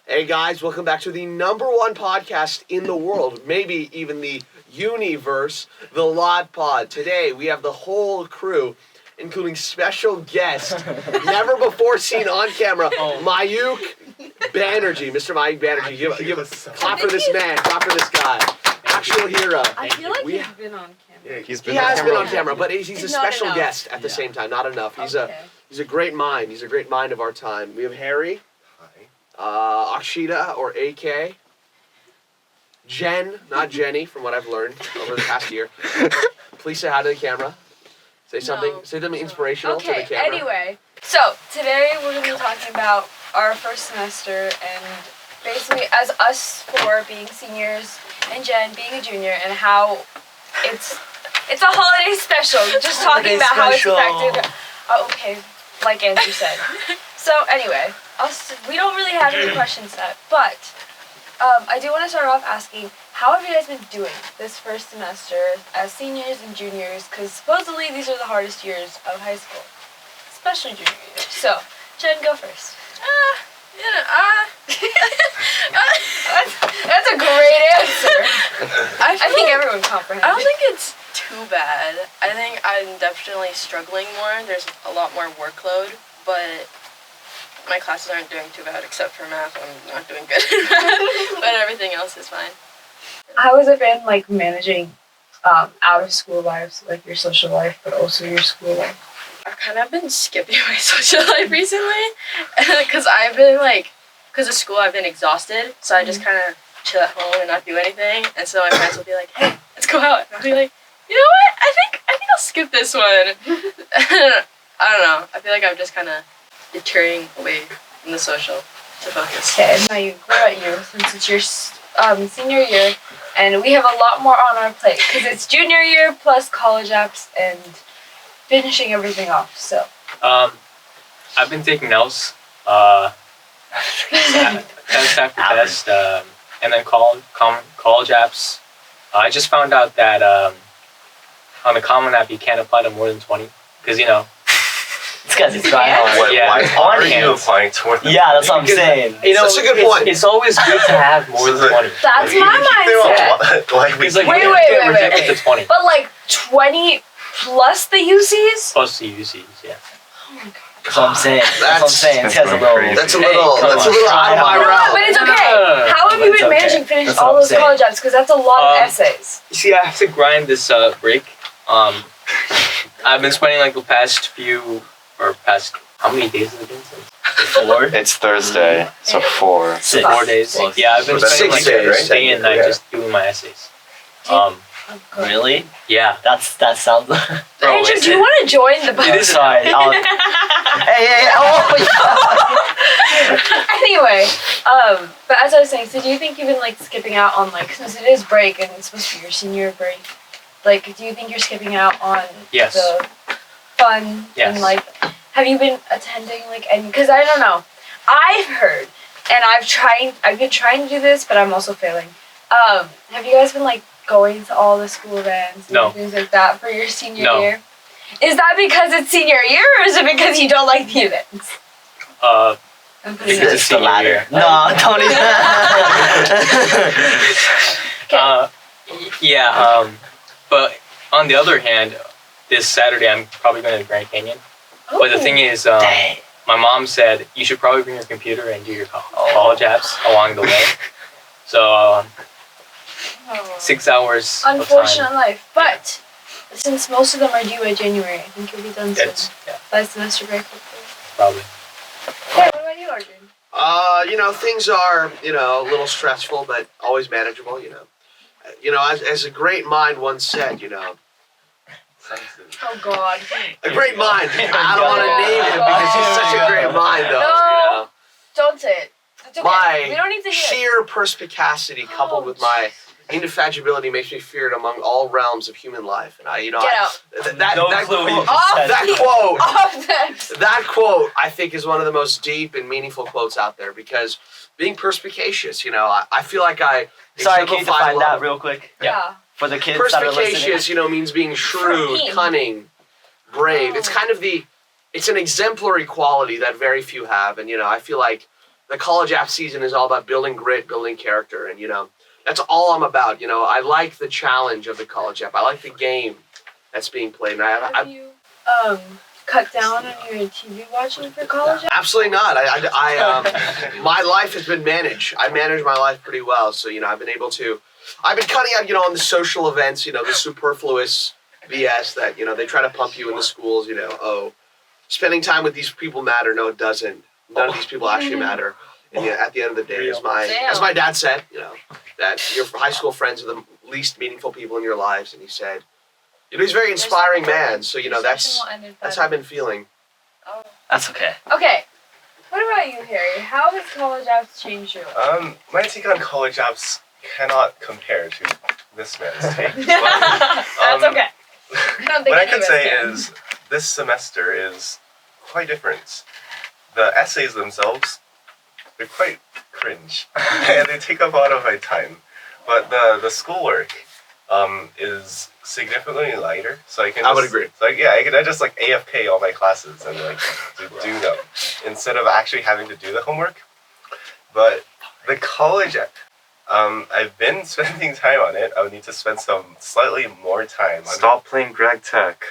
Hey guys, welcome back to the #1 podcast in the world, maybe even the universe, the Lot Pod. Today we have the whole crew, including special guest, never before seen on camera, Mayuk Banerjee. Mr. Mayuk Banerjee, give a clap for this man, clap for this guy. Actual hero. I feel like he's been on camera. Yeah, he has been on camera, but he's a special guest at the same time, not enough. He's a great mind. He's a great mind of our time. We have Harry. Akshita, or AK. Jen, not Jenny, from what I've learned over the past year. Please say hi to the camera. Say something. Say something inspirational to the camera. Anyway, so today we're going to be talking about our first semester and basically as us four being seniors and Jen being a junior and how it's a holiday special. Just talking about how it's affected. Oh, okay, like Andrew said. So anyway. We don't really have any questions set, but I do want to start off asking, how have you guys been doing this first semester as seniors and juniors? Because supposedly these are the hardest years of high school, especially junior year. So, Jen, go first. That's a great answer. I think everyone comprehends. I don't think it's too bad. I think I'm definitely struggling more. There's a lot more workload, but my classes aren't doing too bad, except for math. I'm not doing good in math, but everything else is fine. How has it been, like, managing out of school lives, like your social life, but also your school life? I've kind of been skipping my social life recently, because because of school I've been exhausted, so I just kind of chill at home and not do anything, and so my friends will be like, hey, let's go out, and I'll be like, you know what, I think I'll skip this one. I don't know, I feel like I'm just kind of deterring away from the social to focus. Okay, now what about you? Since it's your senior year, and we have a lot more on our plate because it's junior year plus college apps and finishing everything off. So. I've been taking notes. Test after test, and then college apps. I just found out that on the Common App you can't apply to more than 20 because It's because it's trying hard. Why are you applying to more than 20? Yeah, that's what I'm saying. That's a good point. It's always good to have more than 20. That's my mindset. Wait. To 20. But like 20 plus the UCs? Plus the UCs, yeah. Oh my god. That's what I'm saying. It's a little out of my realm. But it's okay. How have you been managing to finish all those college apps? Because that's a lot of essays. You see, I have to grind this break. I've been spending like the past how many days has it been since? 4? It's Thursday, so 4. 4 days. Yeah, I've been spending like 6 days, day and night just doing my essays. Really? Yeah. That sounds. Andrew, do you want to join the boat? It is sorry. Hey! Anyway, but as I was saying, so do you think you've been like skipping out on like, since it is break and it's supposed to be your senior break, like, do you think you're skipping out on the fun and like, have you been attending like any? Because I don't know, I've heard, and I've been trying to do this, but I'm also failing. Have you guys been like going to all the school events and things like that for your senior year? Is that because it's senior year, or is it because you don't like the events? It's the latter. No, don't even. But on the other hand, this Saturday I'm probably going to the Grand Canyon. Oh. But the thing is, my mom said you should probably bring your computer and do your college apps along the way. So 6 hours. Unfortunate life, but since most of them are due in January, I think you'll be done soon. By semester break, hopefully. Probably. Hey, what about you, Arjun? Things are, a little stressful, but always manageable, as a great mind once said, Oh God. A great mind. I don't want to name him because he's such a great mind, though. No, don't say it. It's okay. My we don't need to hear sheer perspicacity coupled with my indefatigability makes me feared among all realms of human life, and Get out. That quote I think is one of the most deep and meaningful quotes out there because being perspicacious, I feel like I. Sorry, can you define that real quick? Yeah. For the kids that are listening. Perspicacious, means being shrewd, cunning, brave. It's kind of it's an exemplary quality that very few have, and I feel like the college app season is all about building grit, building character, and that's all I'm about. I like the challenge of the college app. I like the game that's being played. And Have you cut down on your TV watching for college app? Absolutely not. My life has been managed. I manage my life pretty well. So, I've been cutting out, on the social events, the superfluous BS that, they try to pump you in the schools, spending time with these people matter. No, it doesn't. None of these people actually matter. And at the end of the day, as my dad said, that your high school friends are the least meaningful people in your lives. And he said, he's a very inspiring man. So, that's how I've been feeling. Oh. That's okay. Okay. What about you, Harry? How has college apps changed your life? My take on college apps cannot compare to this man's take. But, That's okay. I don't think what I any can of us say can. is this semester is quite different. The essays themselves, they're quite cringe, and they take up a lot of my time. But the schoolwork is significantly lighter, so I can. I would agree. So I can just like AFK all my classes and like do them instead of actually having to do the homework. But the college, I've been spending time on it. I would need to spend some slightly more time on Stop playing Greg Tech.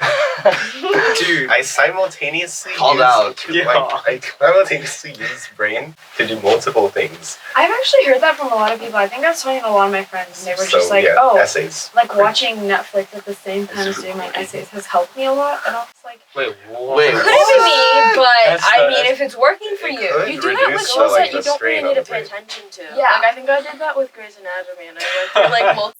Dude, I simultaneously Called out. I simultaneously use brain to do multiple things. I've actually heard that from a lot of people. I think that's funny to a lot of my friends. And they were So, just like, yeah, oh, essays. like watching Netflix at the same time as doing my essays has helped me a lot. And I was like, Wait, what? Wait, could be me, but That's I the- mean, if it's working for It you, could you do that with reduce shows like that you the don't strain You need on to the pay brain. attention to. Yeah. Like I think I did that with Grey's Anatomy, and I went through like multiple.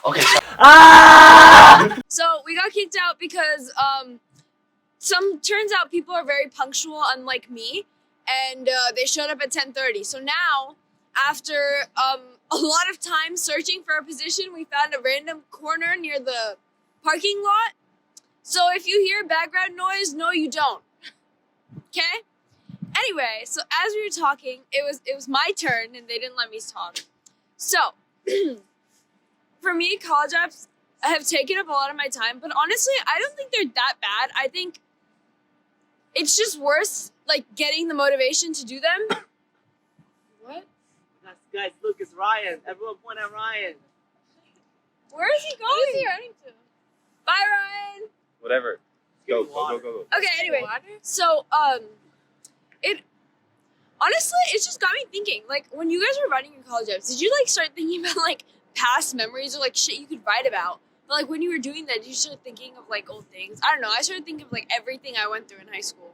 Okay. So we got kicked out because turns out people are very punctual, unlike me, and they showed up at 10:30. So now, after a lot of time searching for a position, we found a random corner near the parking lot. So if you hear background noise, no, you don't. Okay. Anyway, so as we were talking, it was my turn, and they didn't let me talk. So for me, college apps have taken up a lot of my time, but honestly, I don't think they're that bad. I think it's just worse, like, getting the motivation to do them. What? Guys, look, it's Ryan. Everyone point at Ryan. Where is he going? Where is he running to? Bye, Ryan. Whatever. Go. Okay, anyway, so, honestly, it's just got me thinking, like, when you guys were writing your college apps, did you, like, start thinking about, like, past memories or, like, shit you could write about? But, like, when you were doing that, did you start thinking of, like, old things? I don't know, I started thinking of, like, everything I went through in high school.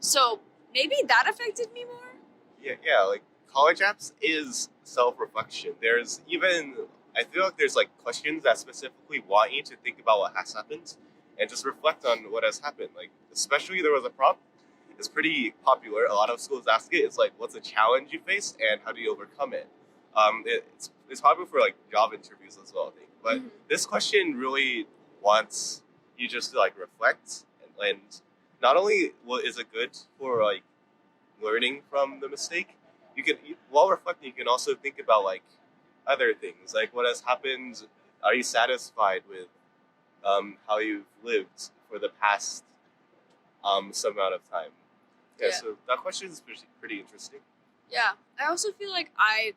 So, maybe that affected me more? Yeah, like college apps is self-reflection. I feel like there's like questions that specifically want you to think about what has happened and just reflect on what has happened. Like, especially there was a prompt. It's pretty popular. A lot of schools ask it. It's like, what's a challenge you faced and how do you overcome it? It's popular for like job interviews as well, I think. But this question really wants you just to like reflect and not only is it good for like learning from the mistake, while reflecting, you can also think about like other things, like what has happened. Are you satisfied with how you've lived for the past some amount of time? Yeah. So that question is pretty interesting. Yeah, I also feel like I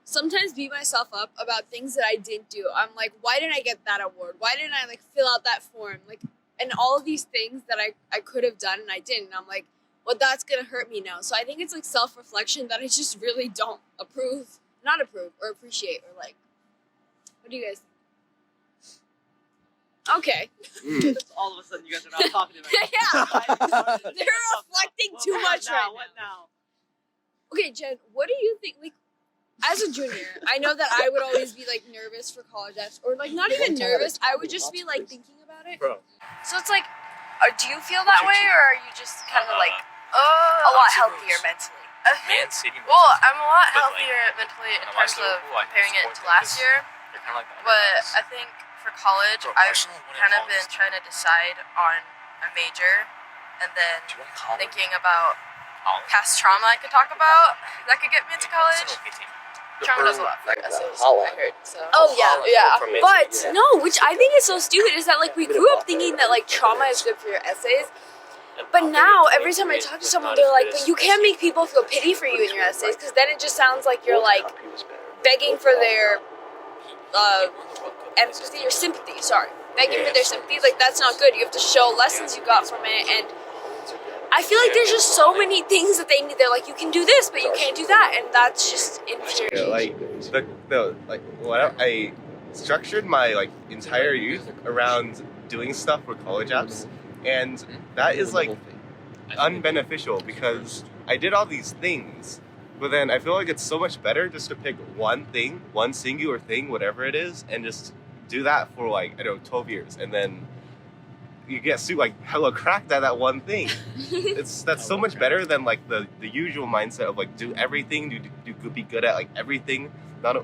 sometimes beat myself up about things that I didn't do. I'm like, why didn't I get that award? Why didn't I like fill out that form? Like, and all of these things that I could have done and I didn't. I'm like, well, that's gonna hurt me now. So I think it's like self-reflection that I just really don't not approve or appreciate or like. What do you guys think? Okay. All of a sudden, you guys are not talking to me. Yeah. They're reflecting too much right now. What now? Okay, Jen, what do you think? Like, as a junior, I know that I would always be like nervous for college apps, or like not even nervous. I would just be like thinking about it. Bro. So it's like, do you feel that way, or are you just kind of like a lot healthier mentally? Man City. Well, I'm a lot healthier mentally in terms of comparing it to last year. They're kind of like But I think for college, I've kind of been trying to decide on a major, and then thinking about past trauma I could talk about that could get me into college. Trauma does a lot for essays. Hotline. I heard. So. Oh yeah. From it. But no, which I think is so stupid is that like we grew up thinking that like trauma is good for your essays. But now every time I talk to someone, they're like, "But you can't make people feel pity for you in your essays, because then it just sounds like you're like begging for their empathy or sympathy. Sorry, begging for their sympathy. Like that's not good. You have to show lessons you got from it, and I feel like there's just so many things that they need. They're like, you can do this, but you can't do that, and that's just infuriating. I structured my like entire youth around doing stuff for college apps, and that is like unbeneficial because I did all these things, but then I feel like it's so much better just to pick one thing, one singular thing, whatever it is, and just do that for like, I don't know, 12 years, and then you get like hella cracked at that one thing. That's so much better than like the usual mindset of like do everything, be good at like everything. Not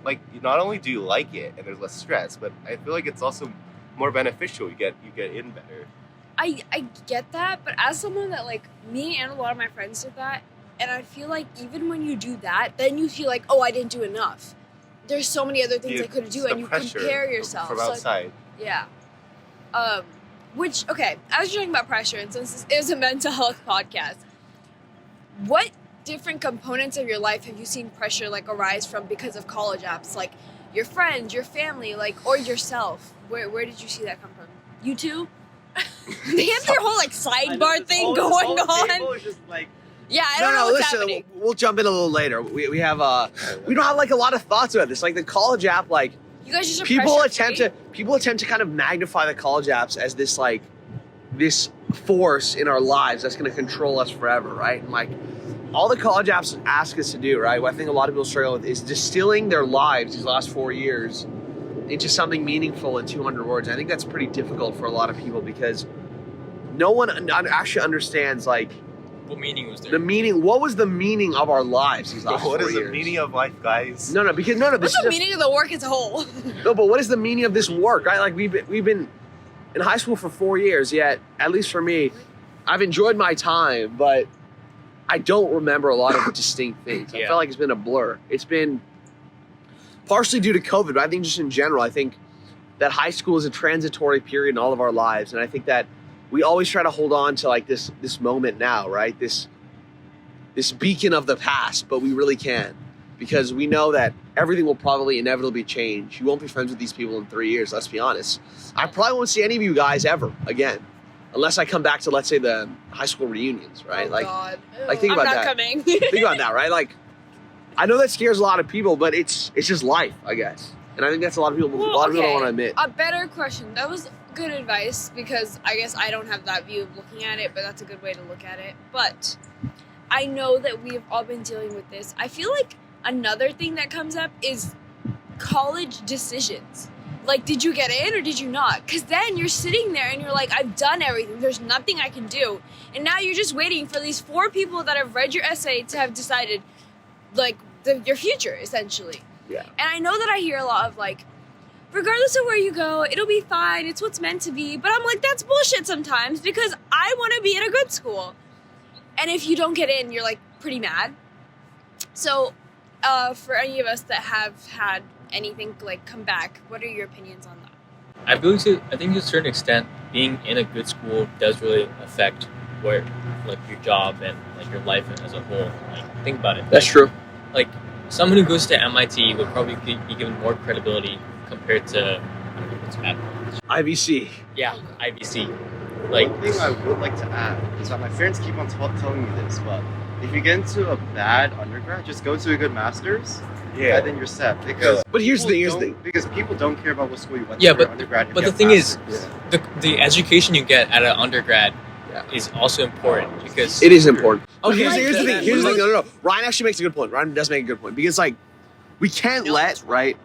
only do you like it and there's less stress, but I feel like it's also more beneficial. You get in better. I get that, but as someone that like me and a lot of my friends did that, and I feel like even when you do that, then you feel like, oh, I didn't do enough. There's so many other things I could do, and you compare yourself from outside. So, yeah. Which, okay, I was talking about pressure, and since this is a mental health podcast, what different components of your life have you seen pressure like arise from because of college apps? Like your friends, your family, like, or yourself? Where did you see that come from? You too? They have their whole like sidebar thing going on. Just like, yeah, I don't know what's happening. We'll jump in a little later. We have we don't have like a lot of thoughts about this. Like the college app, like you guys just people attempt to kind of magnify the college apps as this like this force in our lives that's going to control us forever, right? And like all the college apps ask us to do, right? What I think a lot of people struggle with is distilling their lives these last 4 years into something meaningful in 200 words. I think that's pretty difficult for a lot of people because no one actually understands like what meaning was there? What was the meaning of our lives these last 4 What years? is the meaning of life, guys? What's the meaning of the work as a whole? No, but what is the meaning of this work, right? Like we've been in high school for 4 years, yet at least for me, I've enjoyed my time, but I don't remember a lot of distinct things. I felt like it's been a blur. It's been partially due to COVID, but I think just in general, I think that high school is a transitory period in all of our lives, and I think that we always try to hold on to like this moment now, right? This beacon of the past, but we really can't because we know that everything will probably inevitably change. You won't be friends with these people in 3 years, let's be honest. I probably won't see any of you guys ever again, unless I come back to, let's say, the high school reunions, right? Oh, God. Like think about that. I'm not coming. Think about that, right? Like, I know that scares a lot of people, but it's just life, I guess. And I think that's a lot of people. A lot of people don't want to admit. A better question. That was good advice because I guess I don't have that view of looking at it, but that's a good way to look at it. But I know that we've all been dealing with this. I feel like another thing that comes up is college decisions. Like, did you get in or did you not? Because then you're sitting there and you're like, I've done everything. There's nothing I can do. And now you're just waiting for these 4 people that have read your essay to have decided, like, your future, essentially. Yeah. And I know that I hear a lot of, like, regardless of where you go, it'll be fine. It's what's meant to be. But I'm like, that's bullshit sometimes because I want to be in a good school. And if you don't get in, you're, like, pretty mad. So, for any of us that have had anything, like, come back, what are your opinions on that? I think to a certain extent, being in a good school does really affect where, like, your job and, like, your life as a whole. Like, think about it. That's true. Like, someone who goes to MIT would probably be given more credibility compared to, I don't know what's bad. IVC. Yeah, IVC. Like, one thing I would like to add is that my parents keep on telling me this, but if you get into a bad undergrad, just go to a good master's. Yeah, and then you're set. Because but here's the thing. Because people don't care about what school you went to for undergrad. But the thing is, the education you get at an undergrad is also important because it is important. Okay, here's the thing. No. Ryan actually makes a good point. Ryan does make a good point because like we can't right.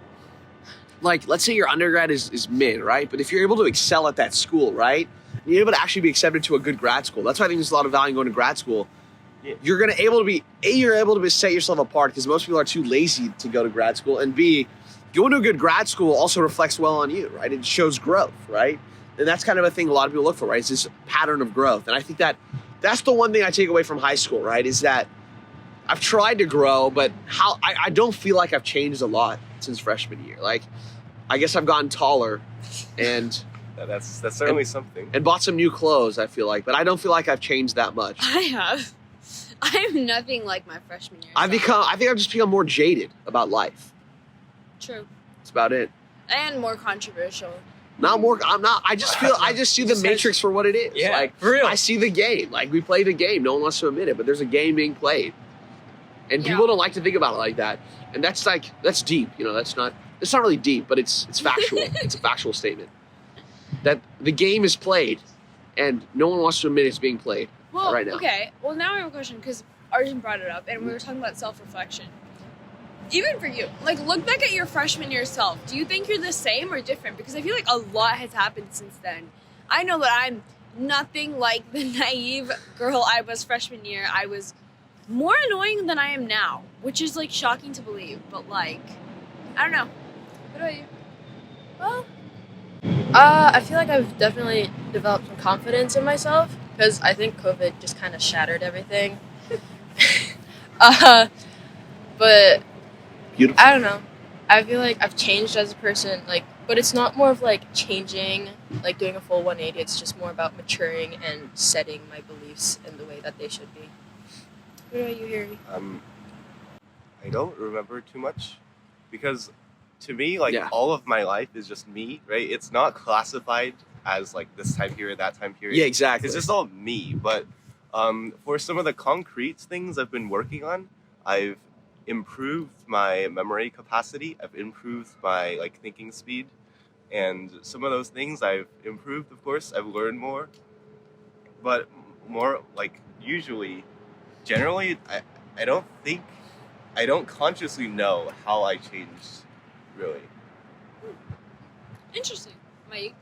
Like let's say your undergrad is mid, right? But if you're able to excel at that school, right, and you're able to actually be accepted to a good grad school. That's why I think there's a lot of value in going to grad school. You're able to set yourself apart because most people are too lazy to go to grad school, and B, going to a good grad school also reflects well on you, right? It shows growth, right? And that's kind of a thing a lot of people look for, right? It's this pattern of growth, and I think that's the one thing I take away from high school, right? Is that I've tried to grow, but I don't feel like I've changed a lot since freshman year. Like, I guess I've gotten taller, and That's certainly something. and bought some new clothes. I feel like, but I don't feel like I've changed that much. I have. I'm nothing like my freshman year. I think I've just become more jaded about life. True. That's about it. And more controversial. I'm not. I just see the Matrix for what it is. Yeah, like, for real. I see the game. Like, we played a game. No one wants to admit it, but there's a game being played, and Yeah. people don't like to think about it like that. And that's deep. You know, it's not really deep, but it's factual. It's a factual statement that the game is played, and no one wants to admit it's being played right now. Okay. Well, now I have a question because Arjun brought it up, and we were talking about self-reflection. Even for you, like, look back at your freshman year self. Do you think you're the same or different? Because I feel like a lot has happened since then. I know that I'm nothing like the naive girl I was freshman year. I was more annoying than I am now, which is, like, shocking to believe. But, like, I don't know. What about you? Well, I feel like I've definitely developed some confidence in myself because I think COVID just kind of shattered everything. But Beautiful. I don't know. I feel like I've changed as a person, like, but it's not more of like changing, like doing a full 180. It's just more about maturing and setting my beliefs in the way that they should be. What about you, Harry? I don't remember too much because to me, like, Yeah. all of my life is just me, right? It's not classified as like this time period, that time period. Yeah, exactly. It's just all me. But for some of the concrete things I've been working on, I've improved my memory capacity. I've improved my like thinking speed, and some of those things I've improved. Of course, I've learned more, but more like usually, generally, I don't consciously know how I changed, really. Interesting. Mike?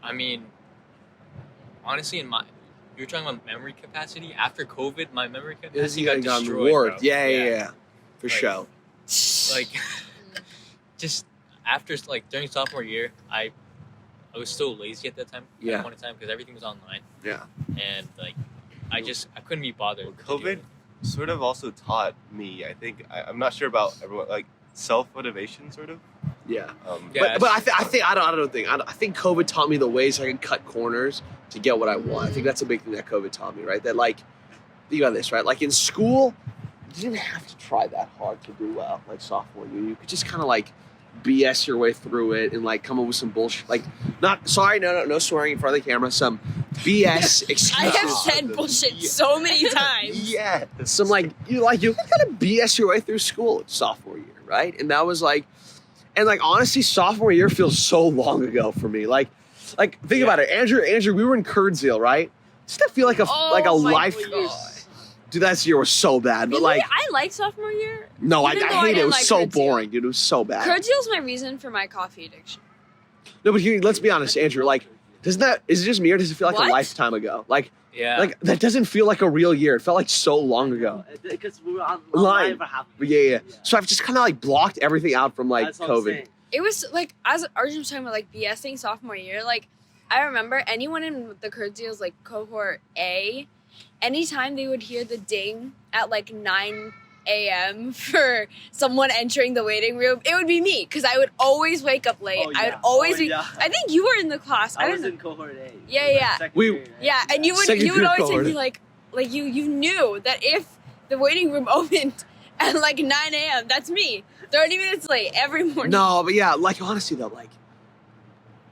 I mean, honestly, you're talking about memory capacity. After COVID, my memory capacity got destroyed, warped. bro. Yeah. For Like, sure. Like, just after, like, during sophomore year, I was so lazy at that time. Yeah. At one time, because everything was online. Yeah. And, like, I couldn't be bothered. Well, to do COVID it. sort of also taught me, I think, I'm not sure about everyone, like self-motivation, sort of. Yeah. Yeah, But I think COVID taught me the ways I can cut corners to get what I want. I think that's a big thing that COVID taught me, right? That, like, think about this, right? Like, in school, you didn't have to try that hard to do well, like sophomore year. You could just kind of like BS your way through it and like come up with some bullshit. Like, no swearing in front of the camera. Some BS excuses. I have said bullshit so many times. Yeah. Some you gotta BS your way through school sophomore year, right? And that was like, and like honestly, sophomore year feels so long ago for me. Like think about it, Andrew. We were in Curdsville, right? Does that feel like a life? Dude, that year was so bad. But Really? like, I like sophomore year. no, I Even though hate it. It didn't was like so Curdsville. boring, dude. It was so bad. Curdsville's my reason for my coffee addiction. No, but here, let's be honest, Andrew. Like, is it just me or does it feel like What? a lifetime ago? Like, Yeah. like that doesn't feel like a real year. It felt like so long ago. Because we were on Line. live for half. But yeah. So I've just kind of like blocked everything out from like That's what I'm COVID. saying. It was like, as Arjun was talking about like BSing sophomore year, like I remember anyone in the Curdsville's like cohort A, anytime they would hear the ding at like 9 a.m. for someone entering the waiting room, it would be me because I would always wake up late. Oh, I would yeah. always Oh, be. yeah. I think you were in the class. I I don't was know. in cohort A. Yeah, Like, yeah. second We- period, right? Yeah, and you would Second always say cohort. be like you knew that if the waiting room opened at like 9 a.m., that's me. 30 minutes late every morning. No, but yeah, like honestly though, like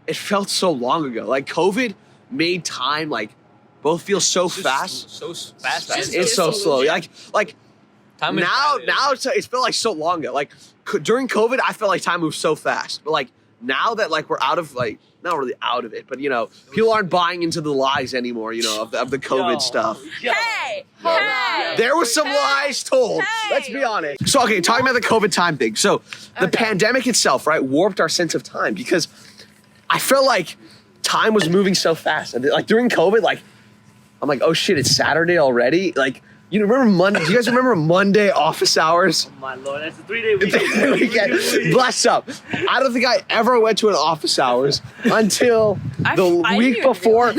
it felt so long ago. Like COVID made time like both feel so It's just fast. So fast. Just It's so slow. Like Time is now relative. it felt like so long ago. Like during COVID, I felt like time moved so fast. But like now that like we're out of like not really out of it, but you know people aren't buying into the lies anymore. You know of the COVID Yo, stuff. yo. Hey, Yo. hey. There was some Hey. lies told. Hey. Let's be honest. So okay, talking about the COVID time thing. So the pandemic itself, right, warped our sense of time because I felt like time was moving so fast. And like during COVID, like I'm like, oh shit, it's Saturday already. Like You remember Monday? Do you guys remember Monday office hours? Oh my lord, that's a 3-day weekend. Weekend. Bless up. I don't think I ever went to an office hours until the week before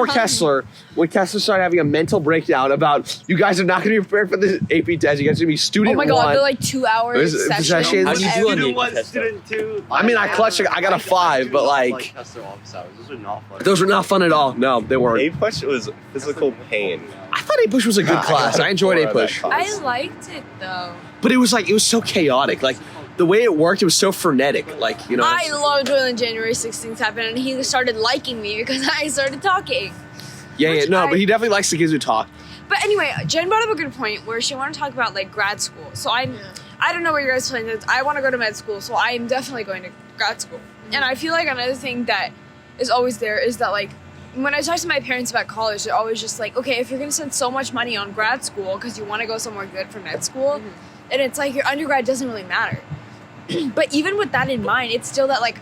Kessler, when Kessler started having a mental breakdown about you guys are not going to be prepared for the AP test. You guys are going to be student one. Oh my god, they're like 2 hours sessions. How do you do on the Student 1, AP test? student 2. I mean, I clutched it. I got a 5, but like Kessler office hours. Those are not fun. those were not fun at all. No, they weren't. A-Push was physical pain. I thought A-Push was a good class. I enjoyed A-Push. I liked it though. But it was so chaotic. Like the way it worked, it was so frenetic. Like, you know. I loved when the January 16th happened and he started liking me because I started talking. Yeah, but he definitely likes the kids who talk. But anyway, Jen brought up a good point where she wanted to talk about like grad school. So I don't know where your guys' plan is. I want to go to med school, so I am definitely going to grad school. And I feel like another thing that is always there is that like when I talk to my parents about college, they're always just like, okay, if you're gonna spend so much money on grad school because you want to go somewhere good for med school, and it's like your undergrad doesn't really matter. But even with that in mind, it's still that like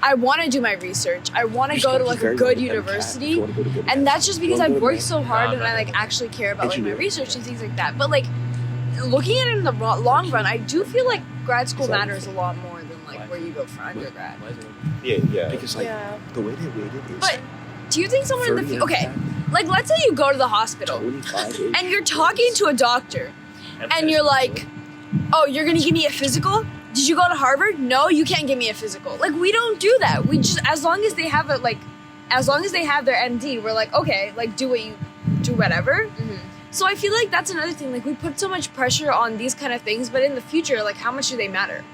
I want to do my research. I want to go to like a good university, and that's just because I've worked so hard and I like actually care about like my research and things like that. But like looking at it in the long run, I do feel like grad school matters a lot more than like where you go for undergrad. Yeah. Because like the way they weighted is. But do you think someone in the future, okay, like let's say you go to the hospital and you're talking to a doctor and you're like, oh, you're gonna give me a physical? Did you go to Harvard? No, you can't give me a physical. Like we don't do that. We just, as long as they have it, like, as long as they have their MD, we're like, okay, like do whatever. So I feel like that's another thing. Like we put so much pressure on these kind of things, but in the future, like how much do they matter?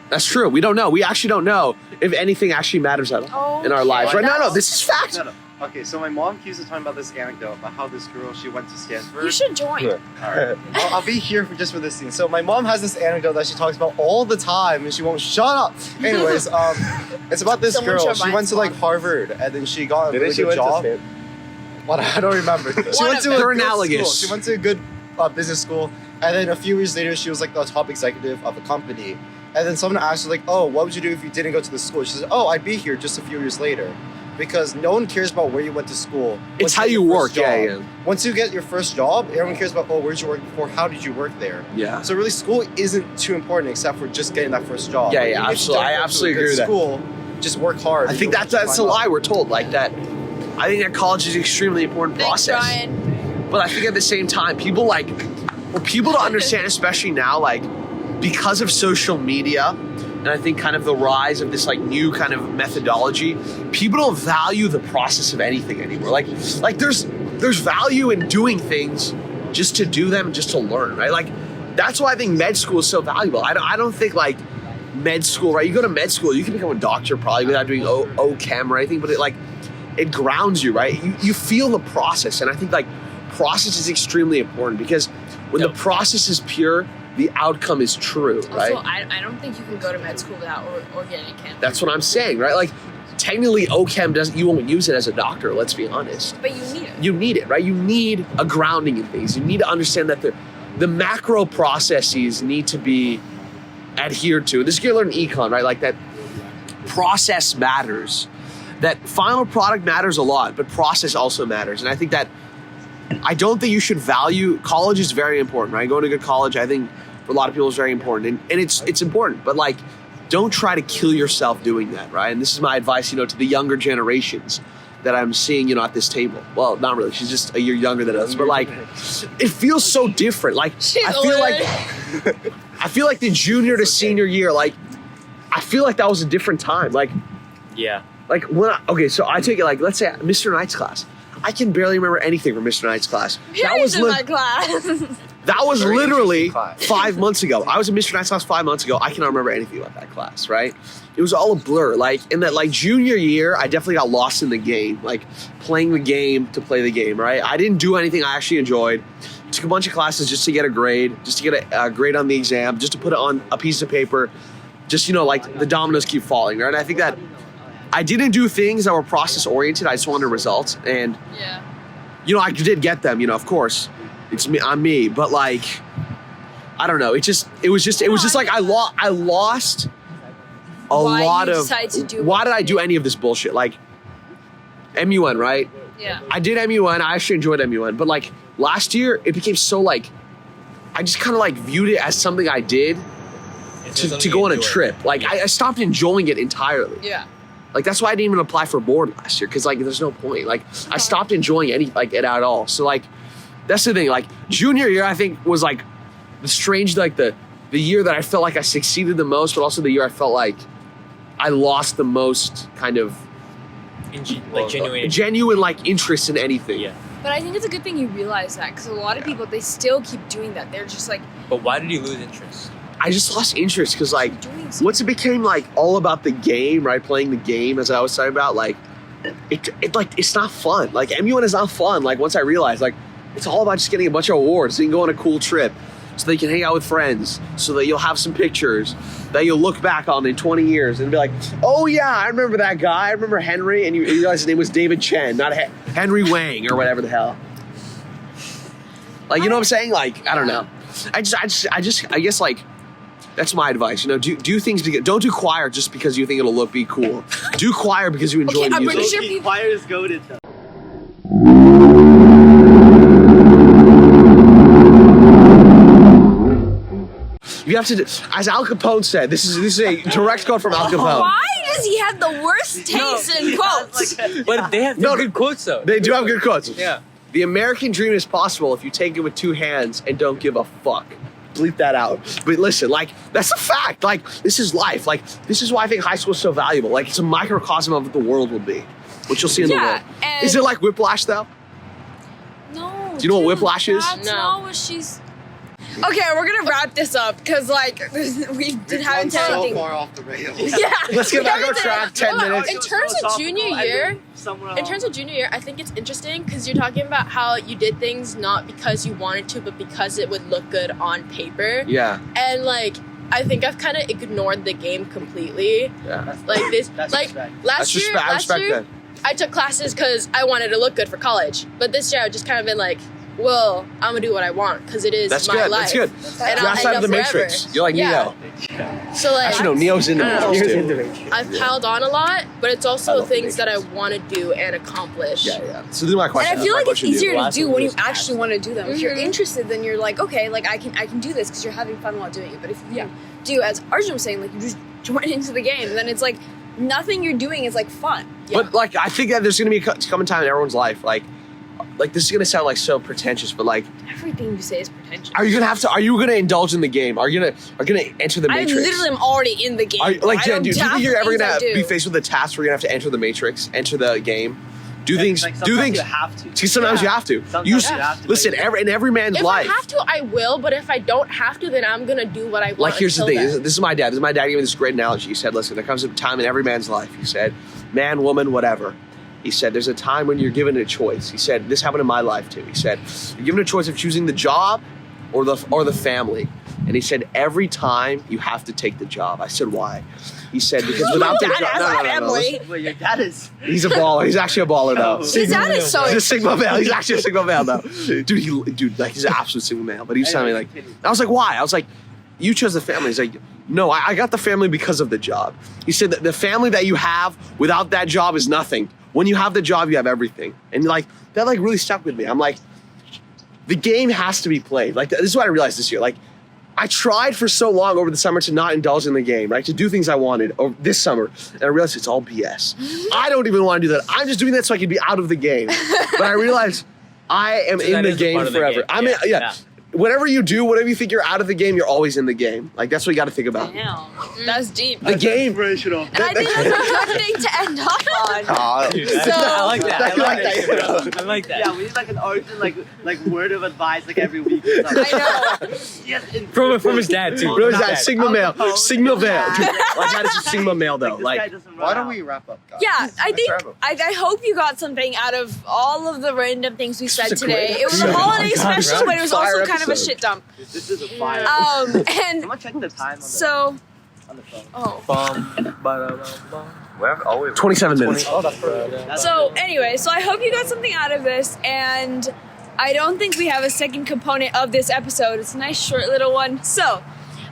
That's true. We don't know. We actually don't know if anything actually matters at all in our lives. Right? No, this is fact. No. Okay, so my mom keeps on talking about this anecdote about how this girl, she went to Stanford. You should join. Alright. I'll be here just for this scene. So my mom has this anecdote that she talks about all the time and she won't shut up. Anyways, it's about this girl. She went to like Harvard and then she got a really good job. What? I don't remember. She went to a good school. She went to a good business school, and then a few years later, she was like the top executive of a company. And then someone asked her like, "Oh, what would you do if you didn't go to the school?" She said, "Oh, I'd be here just a few years later." Because no one cares about where you went to school. It's how you work, yeah. Once you get your first job, everyone cares about, oh, where'd you work before? How did you work there? Yeah. So really, school isn't too important except for just getting that first job. Yeah, absolutely. I absolutely agree with that. School, just work hard. I think that's a lie we're told, like that. I think that college is an extremely important process. Ryan. But I think at the same time, people to understand, especially now, like because of social media, and I think kind of the rise of this like new kind of methodology, people don't value the process of anything anymore. Like there's value in doing things just to do them, just to learn, right? Like that's why I think med school is so valuable. I don't think like med school, right? You go to med school, you can become a doctor probably without doing OChem or anything, but it grounds you, right? You feel the process, and I think like process is extremely important because when the process is pure, the outcome is true, right? Also, I don't think you can go to med school without organic chem. That's what I'm saying, right? Like, technically, OChem you won't use it as a doctor, let's be honest. But you need it. You need it, right? You need a grounding in things. You need to understand that the macro processes need to be adhered to. This is going to learn econ, right? Like that process matters. That final product matters a lot, but process also matters. And I think that I don't think you should value college is very important, right? Going to a good college, I think for a lot of people is very important, and it's important. But like, don't try to kill yourself doing that, right? And this is my advice, to the younger generations that I'm seeing, at this table. Well, not really. She's just a year younger than us, but like, it feels so different. Like, I feel like the junior to senior year, like, I feel like that was a different time. Like, yeah. Like so I take it like, let's say Mr. Knight's class. I can barely remember anything from Mr. Knight's class. That was in my class. That was literally 5 months ago. I was in Mr. Knight's class 5 months ago. I cannot remember anything about that class, right? It was all a blur. Like in that like junior year, I definitely got lost in the game, like playing the game to play the game, right? I didn't do anything I actually enjoyed. Took a bunch of classes just to get a grade, just to get a grade on the exam, just to put it on a piece of paper. Just, like the dominoes keep falling, right? And I think that I didn't do things that were process oriented. I just wanted results, and I did get them. Of course, it's me. I'm me, but like, I don't know. It was just like I lost a lot of. Why did I do any of this bullshit? Like, MUN, right? Yeah. I did MUN. I actually enjoyed MUN. But like last year, it became so like, I just kind of like viewed it as something I did to go on a trip. Like I stopped enjoying it entirely. Yeah. Like that's why I didn't even apply for board last year because like there's no point. Like I stopped enjoying it at all. So like that's the thing. Like junior year, I think was like the strange like the year that I felt like I succeeded the most, but also the year I felt like I lost the most kind of genuine like interest in anything. Yeah. But I think it's a good thing you realize that because a lot of people, they still keep doing that. They're just like. But why did you lose interest? I just lost interest because like once it became like all about the game, right? Playing the game, as I was talking about, like it like it's not fun. Like MUN is not fun. Like once I realized like it's all about just getting a bunch of awards so you can go on a cool trip. So that you can hang out with friends, so that you'll have some pictures that you'll look back on in 20 years and be like, oh yeah, I remember that guy. I remember Henry, and you realize his name was David Chen, not Henry Wang or whatever the hell. Like, you know what I'm saying? Like, I don't know. I guess like, that's my advice. You know, do things because don't do choir just because you think it'll be cool. Do choir because you enjoy music. I'm pretty sure choir is goated though. You have to, as Al Capone said, this is a direct quote from Al Capone. Why does he have the worst taste in quotes? But they have good quotes though. They do have good quotes. Yeah. The American dream is possible if you take it with two hands and don't give a fuck. Bleep that out. But listen, like, that's a fact. Like, this is life. Like, this is why I think high school is so valuable. Like, it's a microcosm of what the world will be, which you'll see in the world. Is it like Whiplash, though? No. Do you know what Whiplash is? That's not what she's... Okay, we're gonna wrap this up because like we didn't have so anything. far off the rails. Yeah. Let's get back on track. 10 minutes. In terms of junior year, I think it's interesting because you're talking about how you did things not because you wanted to, but because it would look good on paper. Yeah. And like, I think I've kind of ignored the game completely. Yeah. Like this, That's like respect. last year, that. I took classes because I wanted to look good for college. But this year, I've just kind of been like, well, I'm gonna do what I want because it is my life. That's good. And You're I'll outside end of the up Matrix. forever. You're like Neo. So like, Actually, no, Neo's in the Matrix too. I've piled on a lot, but it's also things that I want to do and accomplish. Yeah. So this is my question. And I feel like it's easier to do when you actually actually want to do them. If you're interested, then you're like, okay, like I can do this because you're having fun while doing it. But if you do, as Arjun was saying, like you just join into the game, then it's like nothing you're doing is like fun. But like, I think that there's gonna be a coming time in everyone's life, like this is gonna sound like so pretentious, but like everything you say is pretentious. Are you gonna indulge in the game? Are you gonna enter the Matrix? I literally am already in the game. Jen, do you think you're ever gonna be faced with a task where you're gonna have to enter the Matrix, enter the game? Do things. You have to. See, sometimes you have to. Sometimes you have to. Listen, in every man's life. If I have to, I will. But if I don't have to, then I'm gonna do what I want. Like, here's the thing. This is my dad. My dad gave me this great analogy. He said, listen, there comes a time in every man's life. He said, man, woman, whatever. He said, there's a time when you're given a choice. He said, this happened in my life too. He said, you're given a choice of choosing the job or the family. And he said, every time you have to take the job. I said, why? He said, because without the job, no. Wait, your dad is. He's a baller. He's actually a baller though. His dad is so. He's a Sigma male. He's actually a Sigma male though. Dude, like he's an absolute Sigma male. But he was telling me like, I was like, why? I was like, you chose the family. He's like, no, I got the family because of the job. He said that the family that you have without that job is nothing. When you have the job, you have everything. And like that like really stuck with me. I'm like, the game has to be played. Like this is what I realized this year. Like I tried for so long over the summer to not indulge in the game, right? To do things I wanted over this summer. And I realized it's all BS. I don't even want to do that. I'm just doing that so I can be out of the game. But I realized I am in the game forever. Yeah. Whatever you do, whatever you think you're out of the game, you're always in the game. Like that's what you got to think about. Damn, that's deep. The game. Inspirational. And I think that's a good thing to end off on. I like that. I like that. Yeah, we need like an Arjun like word of advice like every week. Or something. I know. Yes, From his dad too. From his dad, Sigma male. Sigma male. Dude, my dad is a Sigma male though. Like, why don't we wrap up, guys? Yeah, I think I hope you got something out of all of the random things we said today. It was a holiday special, but it was also kind of a shit dump. This is a fire. And Someone check the time on the, so. on the phone. Oh. We're always 27 minutes. Oh, that's perfect. So anyway, so I hope you got something out of this, and I don't think we have a second component of this episode. It's a nice short little one. So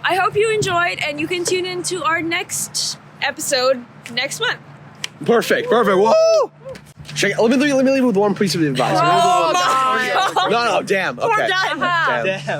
I hope you enjoyed, and you can tune into our next episode next month. Perfect. Woo! Let me leave you with one piece of advice. Oh, No, damn. Okay. Damn.